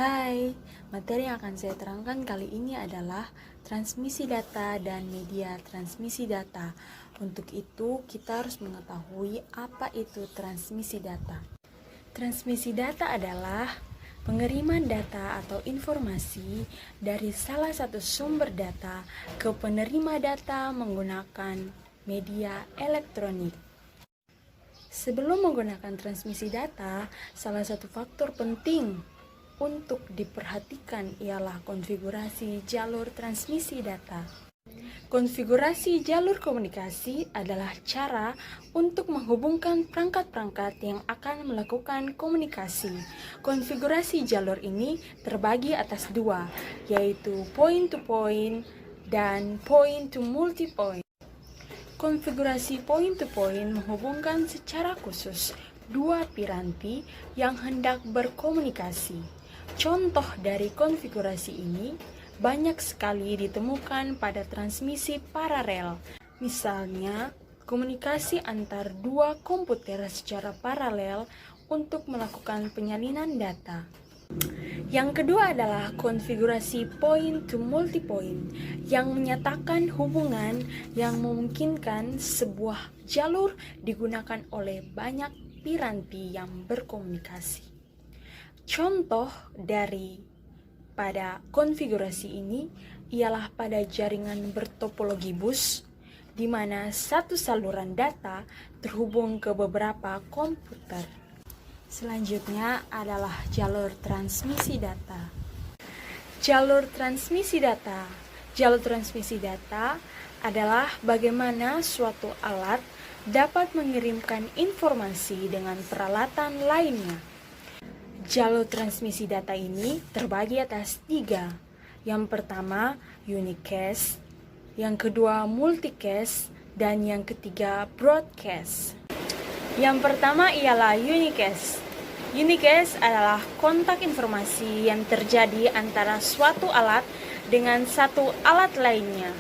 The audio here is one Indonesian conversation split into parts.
Hai, materi yang akan saya terangkan kali ini adalah transmisi data dan media transmisi data. Untuk itu, kita harus mengetahui apa itu transmisi data. Transmisi data adalah pengiriman data atau informasi dari salah satu sumber data ke penerima data menggunakan media elektronik. Sebelum menggunakan transmisi data, salah satu faktor penting untuk diperhatikan ialah konfigurasi jalur transmisi data. Konfigurasi jalur komunikasi adalah cara untuk menghubungkan perangkat-perangkat yang akan melakukan komunikasi. Konfigurasi jalur ini terbagi atas dua, yaitu point-to-point dan point-to-multipoint. Konfigurasi point-to-point menghubungkan secara khusus dua piranti yang hendak berkomunikasi. Contoh dari konfigurasi ini banyak sekali ditemukan pada transmisi paralel. Misalnya, komunikasi antar dua komputer secara paralel untuk melakukan penyalinan data. Yang kedua adalah konfigurasi point-to-multipoint yang menyatakan hubungan yang memungkinkan sebuah jalur digunakan oleh banyak piranti yang berkomunikasi. Contoh dari pada konfigurasi ini ialah pada jaringan bertopologi bus, di mana satu saluran data terhubung ke beberapa komputer. Selanjutnya adalah jalur transmisi data. Jalur transmisi data. Jalur transmisi data adalah bagaimana suatu alat dapat mengirimkan informasi dengan peralatan lainnya. Jalur transmisi data ini terbagi atas tiga. Yang pertama, unicast, yang kedua multicast, dan yang ketiga broadcast. Yang pertama ialah unicast. Unicast adalah kontak informasi yang terjadi antara suatu alat dengan satu alat lainnya.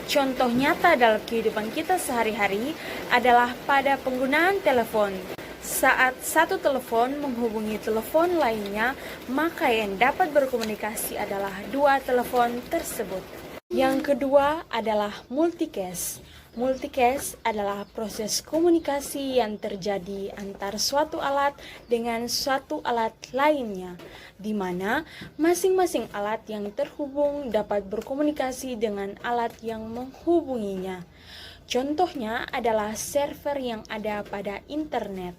Contoh nyata dalam kehidupan kita sehari-hari adalah pada penggunaan telepon. Saat satu telepon menghubungi telepon lainnya, maka yang dapat berkomunikasi adalah dua telepon tersebut. Yang kedua adalah multicast. Multicast adalah proses komunikasi yang terjadi antar suatu alat dengan suatu alat lainnya, di mana masing-masing alat yang terhubung dapat berkomunikasi dengan alat yang menghubunginya. Contohnya adalah server yang ada pada internet.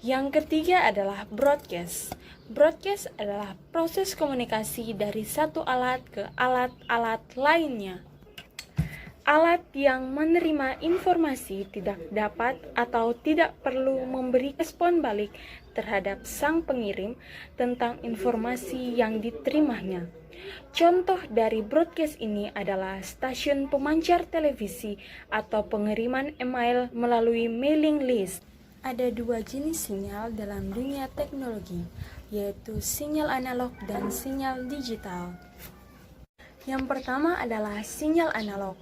Yang ketiga adalah broadcast. Broadcast adalah proses komunikasi dari satu alat ke alat-alat lainnya. Alat yang menerima informasi tidak dapat atau tidak perlu memberi respon balik terhadap sang pengirim tentang informasi yang diterimanya. Contoh dari broadcast ini adalah stasiun pemancar televisi atau pengiriman email melalui mailing list. Ada dua jenis sinyal dalam dunia teknologi, yaitu sinyal analog dan sinyal digital. Yang pertama adalah sinyal analog.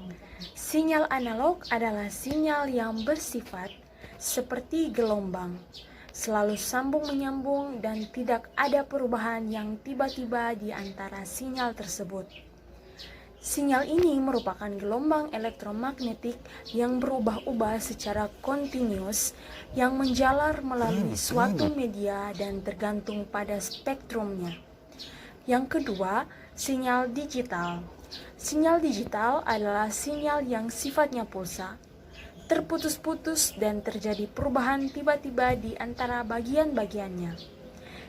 Sinyal analog adalah sinyal yang bersifat seperti gelombang, selalu sambung menyambung dan tidak ada perubahan yang tiba-tiba di antara sinyal tersebut. Sinyal ini merupakan gelombang elektromagnetik yang berubah-ubah secara kontinus yang menjalar melalui suatu media dan tergantung pada spektrumnya. Yang kedua, sinyal digital. Sinyal digital adalah sinyal yang sifatnya pulsa, terputus-putus dan terjadi perubahan tiba-tiba di antara bagian-bagiannya.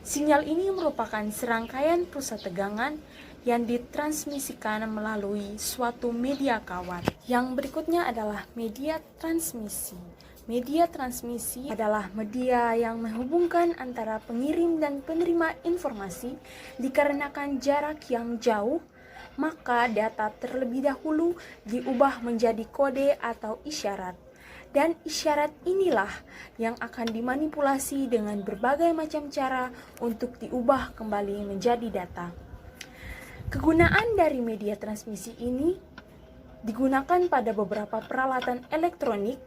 Sinyal ini merupakan serangkaian pulsa tegangan yang ditransmisikan melalui suatu media kawat. Yang berikutnya adalah media transmisi. Media transmisi adalah media yang menghubungkan antara pengirim dan penerima informasi dikarenakan jarak yang jauh, maka data terlebih dahulu diubah menjadi kode atau isyarat. Dan isyarat inilah yang akan dimanipulasi dengan berbagai macam cara untuk diubah kembali menjadi data. Kegunaan dari media transmisi ini digunakan pada beberapa peralatan elektronik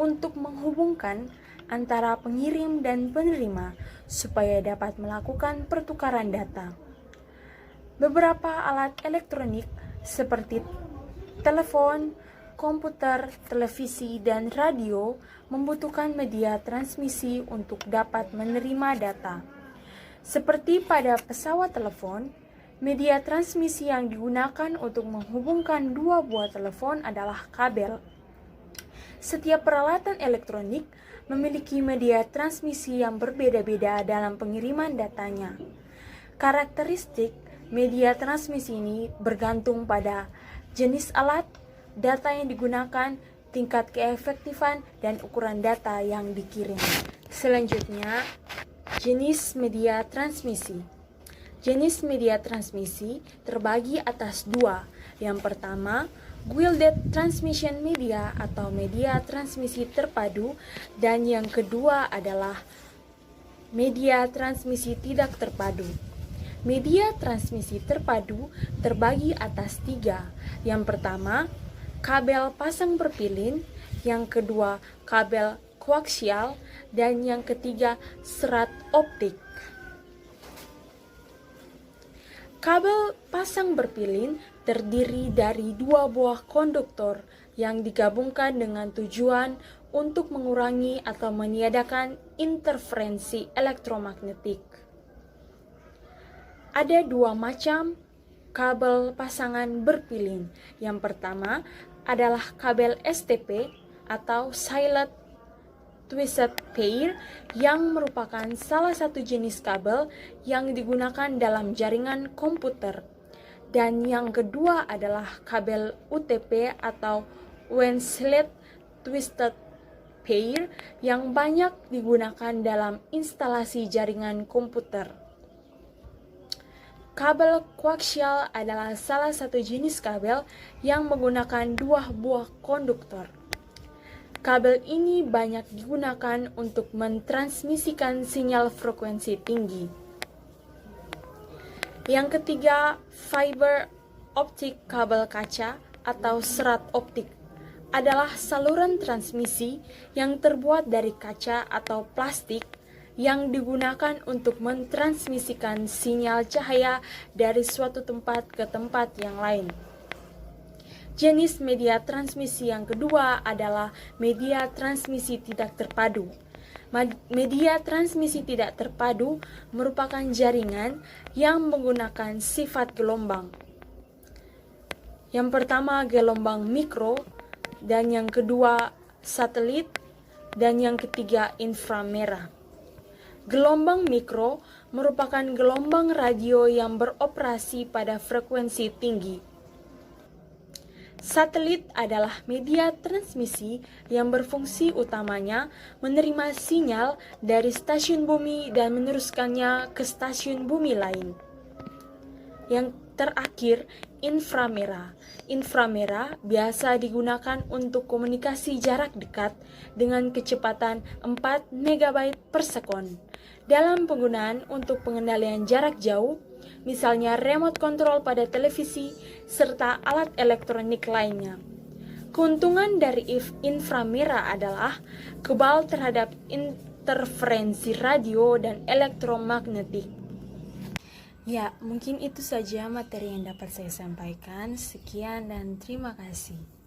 untuk menghubungkan antara pengirim dan penerima supaya dapat melakukan pertukaran data. Beberapa alat elektronik seperti telepon, komputer, televisi, dan radio membutuhkan media transmisi untuk dapat menerima data. Seperti pada pesawat telepon, media transmisi yang digunakan untuk menghubungkan dua buah telepon adalah kabel. Setiap peralatan elektronik memiliki media transmisi yang berbeda-beda dalam pengiriman datanya. Karakteristik media transmisi ini bergantung pada jenis alat, data yang digunakan, tingkat keefektifan, dan ukuran data yang dikirim. Selanjutnya, jenis media transmisi. Jenis media transmisi terbagi atas dua. Yang pertama, Guided Transmission Media atau media transmisi terpadu, dan yang kedua adalah media transmisi tidak terpadu. Media transmisi terpadu terbagi atas tiga. Yang pertama, kabel pasang berpilin, yang kedua kabel koaksial, dan yang ketiga serat optik. Kabel pasang berpilin terdiri dari dua buah konduktor yang digabungkan dengan tujuan untuk mengurangi atau meniadakan interferensi elektromagnetik. Ada dua macam kabel pasangan berpilin. Yang pertama adalah kabel STP atau Silent Twisted Pair, yang merupakan salah satu jenis kabel yang digunakan dalam jaringan komputer. Dan yang kedua adalah kabel UTP atau Wenslet Twisted Pair, yang banyak digunakan dalam instalasi jaringan komputer. Kabel koaksial adalah salah satu jenis kabel yang menggunakan dua buah konduktor. Kabel ini banyak digunakan untuk mentransmisikan sinyal frekuensi tinggi. Yang ketiga, fiber optik kabel kaca atau serat optik adalah saluran transmisi yang terbuat dari kaca atau plastik yang digunakan untuk mentransmisikan sinyal cahaya dari suatu tempat ke tempat yang lain. Jenis media transmisi yang kedua adalah media transmisi tidak terpadu. Media transmisi tidak terpadu merupakan jaringan yang menggunakan sifat gelombang. Yang pertama gelombang mikro, dan yang kedua satelit, dan yang ketiga inframerah. Gelombang mikro merupakan gelombang radio yang beroperasi pada frekuensi tinggi. Satelit adalah media transmisi yang berfungsi utamanya menerima sinyal dari stasiun bumi dan meneruskannya ke stasiun bumi lain. Yang terakhir, inframerah. Inframerah biasa digunakan untuk komunikasi jarak dekat dengan kecepatan 4 MB per sekon. Dalam penggunaan untuk pengendalian jarak jauh, misalnya remote control pada televisi, serta alat elektronik lainnya. Keuntungan dari inframerah adalah kebal terhadap interferensi radio dan elektromagnetik. Ya, mungkin itu saja materi yang dapat saya sampaikan. Sekian dan terima kasih.